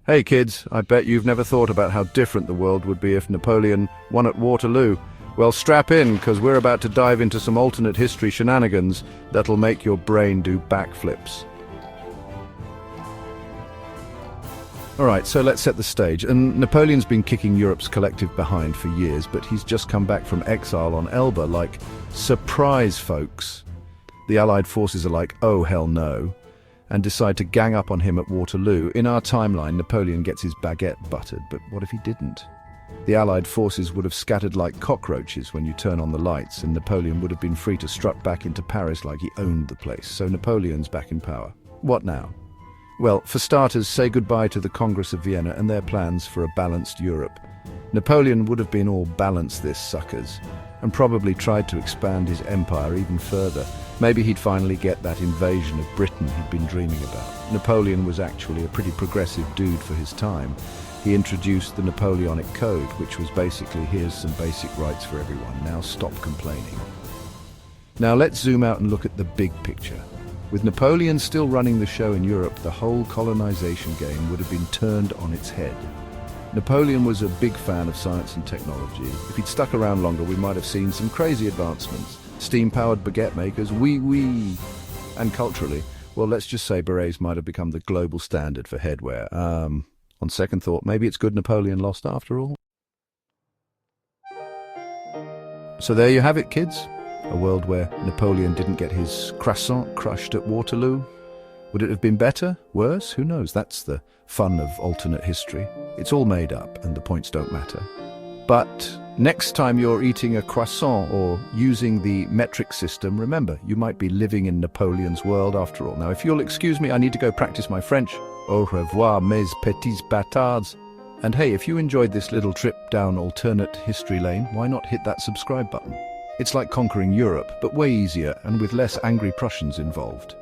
Hey kids, I bet you've never thought about how different the world would be if Napoleon won at Waterloo. Well, strap in, because we're about to dive into some alternate history shenanigans that'll make your brain do backflips. Alright, so let's set the stage. And Napoleon's been kicking Europe's collective behind for years, but he's just come back from exile on Elba like, surprise folks. The Allied forces are like, oh hell no, and decide to gang up on him at Waterloo. In our timeline, Napoleon gets his baguette buttered, but what if he didn't? The Allied forces would have scattered like cockroaches when you turn on the lights, and Napoleon would have been free to strut back into Paris like he owned the place. So Napoleon's back in power. What now? Well, for starters, say goodbye to the Congress of Vienna and their plans for a balanced Europe. Napoleon would have been all balance this suckers, and probably tried to expand his empire even further. Maybe he'd finally get that invasion of Britain he'd been dreaming about. Napoleon was actually a pretty progressive dude for his time. He introduced the Napoleonic Code, which was basically here's some basic rights for everyone, now stop complaining. Now let's zoom out and look at the big picture. With Napoleon still running the show in Europe, the whole colonization game would have been turned on its head. Napoleon was a big fan of science and technology. If he'd stuck around longer, we might have seen some crazy advancements. Steam-powered baguette makers, wee. And culturally, well, let's just say berets might have become the global standard for headwear. On second thought, maybe it's good Napoleon lost after all. So there you have it, kids. A world where Napoleon didn't get his croissant crushed at Waterloo. Would it have been better? Worse? Who knows? That's the fun of alternate history. It's all made up and the points don't matter. But next time you're eating a croissant or using the metric system, remember, you might be living in Napoleon's world after all. Now, if you'll excuse me, I need to go practice my French. Au revoir, mes petits bâtards. And hey, if you enjoyed this little trip down alternate history lane, why not hit that subscribe button? It's like conquering Europe, but way easier and with less angry Prussians involved.